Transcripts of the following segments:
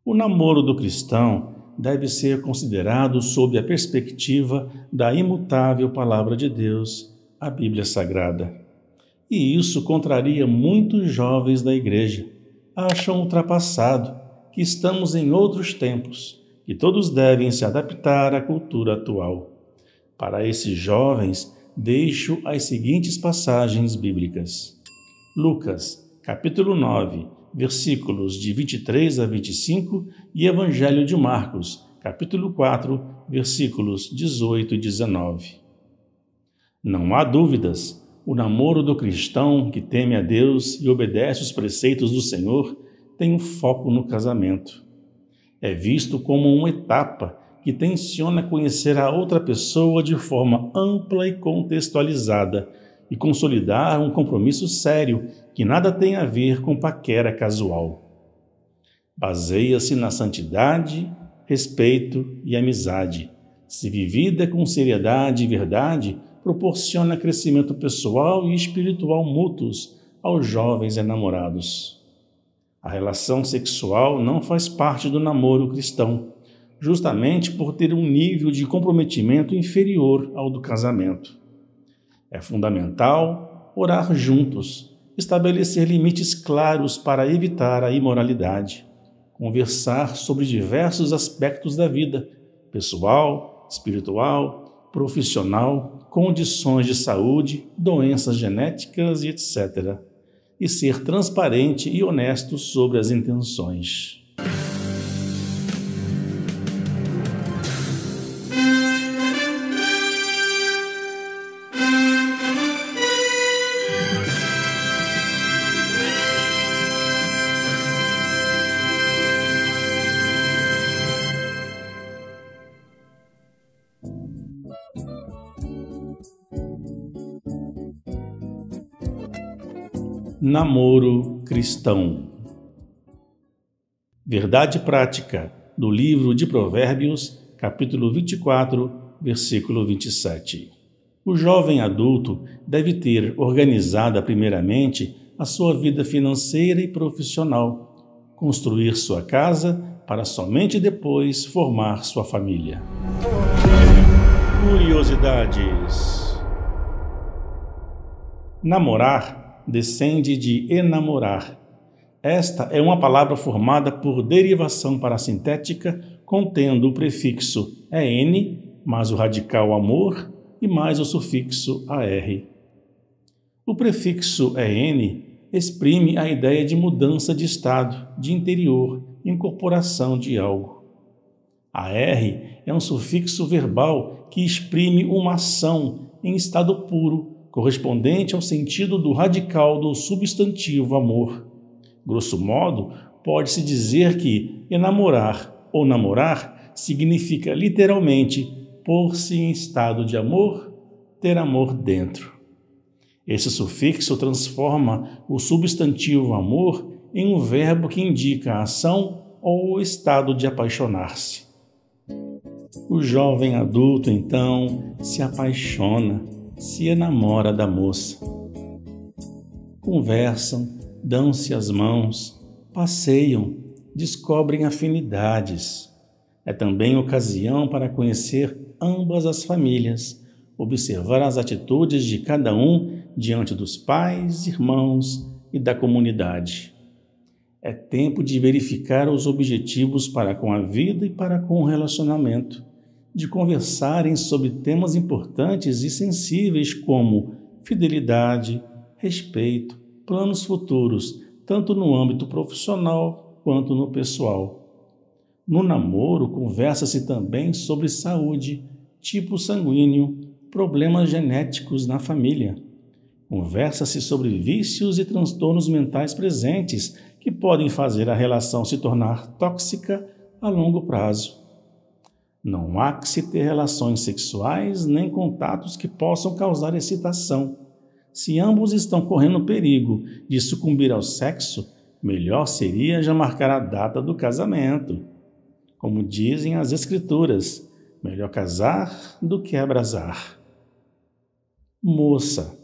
O namoro do cristão deve ser considerado sob a perspectiva da imutável Palavra de Deus, a Bíblia Sagrada. E isso contraria muitos jovens da igreja. Acham ultrapassado, que estamos em outros tempos, que todos devem se adaptar à cultura atual. Para esses jovens, deixo as seguintes passagens bíblicas. Lucas, capítulo 9, versículos de 23 a 25 e Evangelho de Marcos, capítulo 4, versículos 18 e 19. Não há dúvidas, o namoro do cristão que teme a Deus e obedece os preceitos do Senhor tem um foco no casamento. É visto como uma etapa que tenciona conhecer a outra pessoa de forma ampla e contextualizada e consolidar um compromisso sério que nada tem a ver com paquera casual. Baseia-se na santidade, respeito e amizade. Se vivida com seriedade e verdade, proporciona crescimento pessoal e espiritual mútuos aos jovens enamorados. A relação sexual não faz parte do namoro cristão, justamente por ter um nível de comprometimento inferior ao do casamento. É fundamental orar juntos, estabelecer limites claros para evitar a imoralidade, conversar sobre diversos aspectos da vida, pessoal, espiritual, profissional, condições de saúde, doenças genéticas e etc. E ser transparente e honesto sobre as intenções. Namoro cristão. Verdade prática do livro de Provérbios, capítulo 24, versículo 27. O jovem adulto deve ter organizada primeiramente a sua vida financeira e profissional, construir sua casa para somente depois formar sua família. Curiosidades. Namorar descende de enamorar. Esta é uma palavra formada por derivação parasintética contendo o prefixo en, mais o radical amor e mais o sufixo ar. O prefixo en exprime a ideia de mudança de estado, de interior, incorporação de algo. Ar é um sufixo verbal que exprime uma ação em estado puro, correspondente ao sentido do radical do substantivo amor. Grosso modo, pode-se dizer que enamorar ou namorar significa literalmente pôr-se em estado de amor, ter amor dentro. Esse sufixo transforma o substantivo amor em um verbo que indica a ação ou o estado de apaixonar-se. O jovem adulto, então, se apaixona, se enamora da moça. Conversam, dão-se as mãos, passeiam, descobrem afinidades. É também ocasião para conhecer ambas as famílias, observar as atitudes de cada um diante dos pais, irmãos e da comunidade. É tempo de verificar os objetivos para com a vida e para com o relacionamento, de conversarem sobre temas importantes e sensíveis como fidelidade, respeito, planos futuros, tanto no âmbito profissional quanto no pessoal. No namoro, conversa-se também sobre saúde, tipo sanguíneo, problemas genéticos na família. Conversa-se sobre vícios e transtornos mentais presentes que podem fazer a relação se tornar tóxica a longo prazo. Não há que se ter relações sexuais nem contatos que possam causar excitação. Se ambos estão correndo perigo de sucumbir ao sexo, melhor seria já marcar a data do casamento. Como dizem as Escrituras, melhor casar do que abrasar. Moça,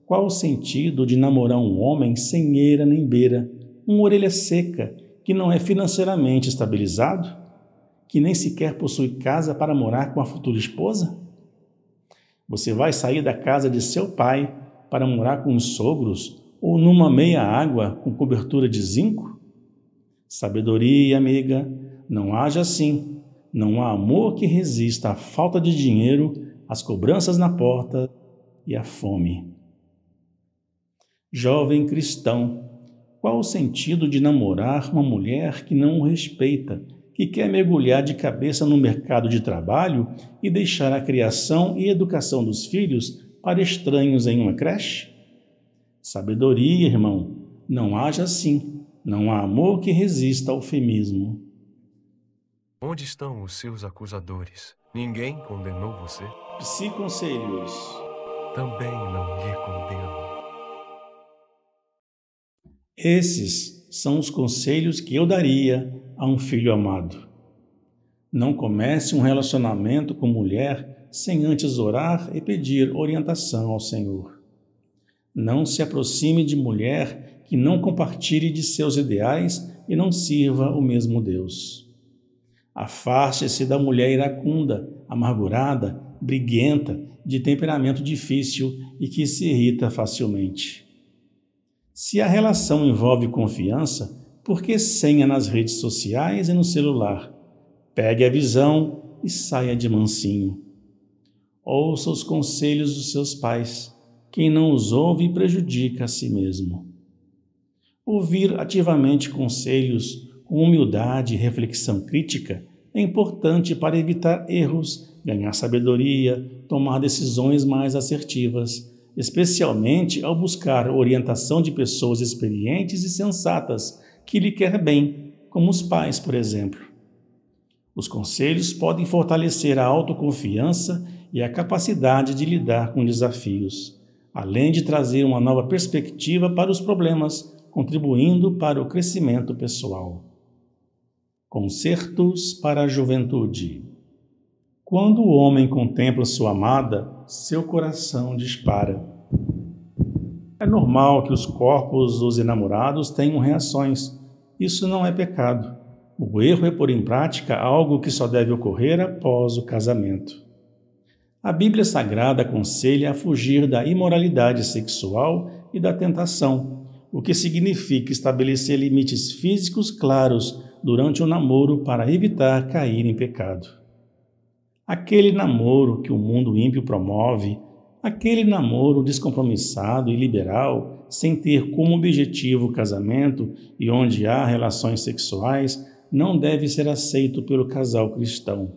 qual o sentido de namorar um homem sem eira nem beira, uma orelha seca, que não é financeiramente estabilizado, que nem sequer possui casa para morar com a futura esposa? Você vai sair da casa de seu pai para morar com os sogros ou numa meia-água com cobertura de zinco? Sabedoria, amiga, não haja assim. Não há amor que resista à falta de dinheiro, às cobranças na porta e à fome. Jovem cristão, qual o sentido de namorar uma mulher que não o respeita, que quer mergulhar de cabeça no mercado de trabalho e deixar a criação e educação dos filhos para estranhos em uma creche? Sabedoria, irmão, não haja assim. Não há amor que resista ao eufemismo. Onde estão os seus acusadores? Ninguém condenou você? Psiconselhos. Também não lhe condeno. Esses são os conselhos que eu daria a um filho amado. Não comece um relacionamento com mulher sem antes orar e pedir orientação ao Senhor. Não se aproxime de mulher que não compartilhe de seus ideais e não sirva o mesmo Deus. Afaste-se da mulher iracunda, amargurada, briguenta, de temperamento difícil e que se irrita facilmente. Se a relação envolve confiança, por que senha nas redes sociais e no celular? Pegue a visão e saia de mansinho. Ouça os conselhos dos seus pais. Quem não os ouve prejudica a si mesmo. Ouvir ativamente conselhos com humildade e reflexão crítica é importante para evitar erros, ganhar sabedoria, tomar decisões mais assertivas, especialmente ao buscar orientação de pessoas experientes e sensatas que lhe quer bem, como os pais, por exemplo. Os conselhos podem fortalecer a autoconfiança e a capacidade de lidar com desafios, além de trazer uma nova perspectiva para os problemas, contribuindo para o crescimento pessoal. Concertos para a juventude. Quando o homem contempla sua amada, seu coração dispara. É normal que os corpos dos enamorados tenham reações. Isso não é pecado. O erro é pôr em prática algo que só deve ocorrer após o casamento. A Bíblia Sagrada aconselha a fugir da imoralidade sexual e da tentação, o que significa estabelecer limites físicos claros durante o namoro para evitar cair em pecado. Aquele namoro que o mundo ímpio promove, aquele namoro descompromissado e liberal, sem ter como objetivo o casamento e onde há relações sexuais, não deve ser aceito pelo casal cristão.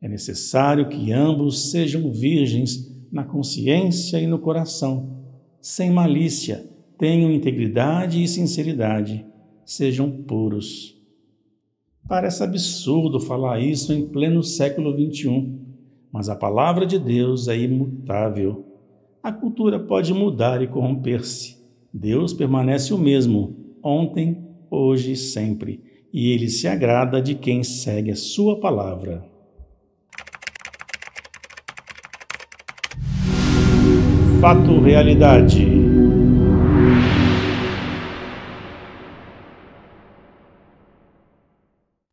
É necessário que ambos sejam virgens na consciência e no coração, sem malícia, tenham integridade e sinceridade, sejam puros. Parece absurdo falar isso em pleno século XXI, mas a palavra de Deus é imutável. A cultura pode mudar e corromper-se. Deus permanece o mesmo, ontem, hoje e sempre, e Ele se agrada de quem segue a sua palavra. Fato realidade.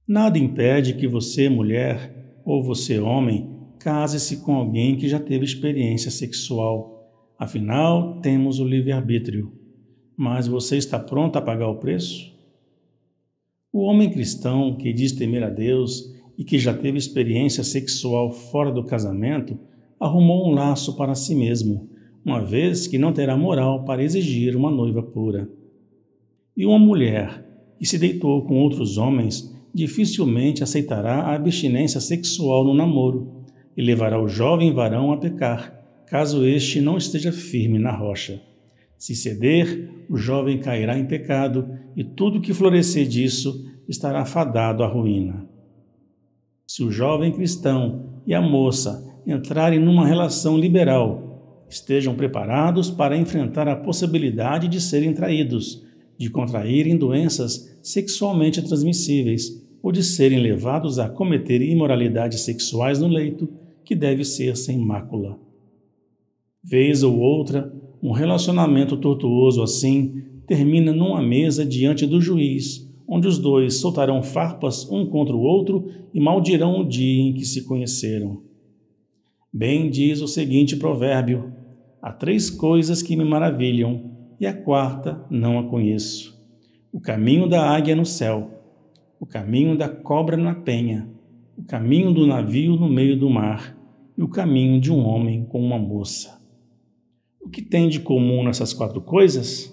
Nada impede que você, mulher, ou você, homem, case-se com alguém que já teve experiência sexual. Afinal, temos o livre-arbítrio. Mas você está pronto a pagar o preço? O homem cristão que diz temer a Deus e que já teve experiência sexual fora do casamento arrumou um laço para si mesmo, uma vez que não terá moral para exigir uma noiva pura. E uma mulher que se deitou com outros homens dificilmente aceitará a abstinência sexual no namoro e levará o jovem varão a pecar, caso este não esteja firme na rocha. Se ceder, o jovem cairá em pecado e tudo que florescer disso estará fadado à ruína. Se o jovem cristão e a moça entrarem numa relação liberal, estejam preparados para enfrentar a possibilidade de serem traídos, de contraírem doenças sexualmente transmissíveis ou de serem levados a cometer imoralidades sexuais no leito, que deve ser sem mácula. Vez ou outra, um relacionamento tortuoso assim termina numa mesa diante do juiz onde os dois soltarão farpas um contra o outro e maldirão o dia em que se conheceram. Bem diz o seguinte provérbio: há 3 coisas que me maravilham, e a quarta não a conheço: o caminho da águia no céu, o caminho da cobra na penha, o caminho do navio no meio do mar e o caminho de um homem com uma moça. O que tem de comum nessas 4 coisas?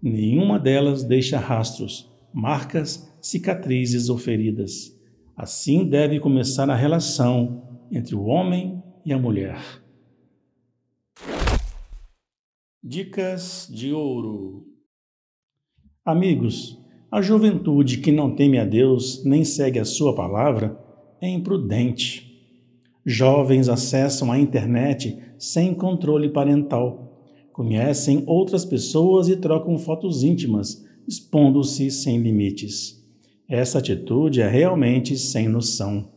Nenhuma delas deixa rastros, marcas, cicatrizes ou feridas. Assim deve começar a relação entre o homem e a mulher. Dicas de ouro. Amigos, a juventude que não teme a Deus nem segue a sua palavra é imprudente. Jovens acessam a internet sem controle parental, conhecem outras pessoas e trocam fotos íntimas, expondo-se sem limites. Essa atitude é realmente sem noção.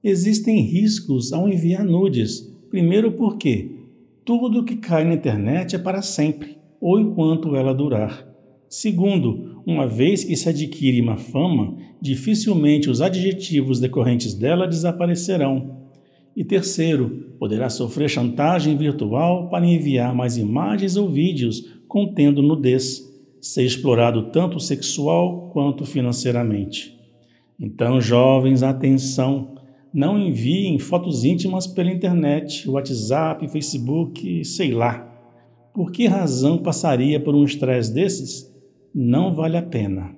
Existem riscos ao enviar nudes, primeiro porque tudo que cai na internet é para sempre, ou enquanto ela durar. Segundo, uma vez que se adquire uma fama, dificilmente os adjetivos decorrentes dela desaparecerão. E terceiro, poderá sofrer chantagem virtual para enviar mais imagens ou vídeos contendo nudez, ser explorado tanto sexual quanto financeiramente. Então, jovens, atenção! Não enviem fotos íntimas pela internet, WhatsApp, Facebook, sei lá. Por que razão passaria por um estresse desses? Não vale a pena.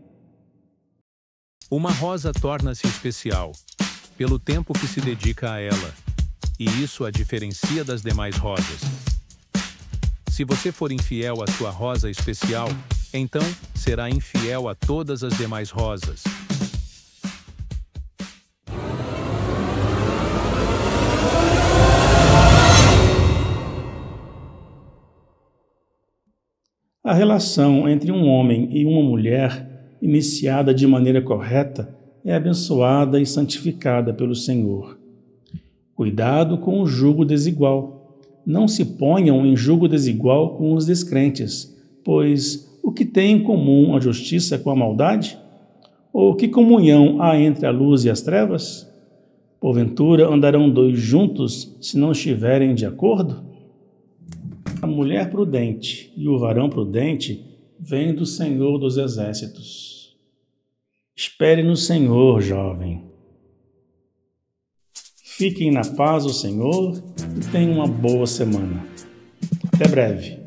Uma rosa torna-se especial pelo tempo que se dedica a ela, e isso a diferencia das demais rosas. Se você for infiel à sua rosa especial, então será infiel a todas as demais rosas. A relação entre um homem e uma mulher, iniciada de maneira correta, é abençoada e santificada pelo Senhor. Cuidado com o jugo desigual. Não se ponham em jugo desigual com os descrentes, pois o que tem em comum a justiça com a maldade? Ou que comunhão há entre a luz e as trevas? Porventura andarão 2 juntos se não estiverem de acordo? A mulher prudente e o varão prudente vêm do Senhor dos Exércitos. Espere no Senhor, jovem. Fiquem na paz do Senhor e tenham uma boa semana. Até breve.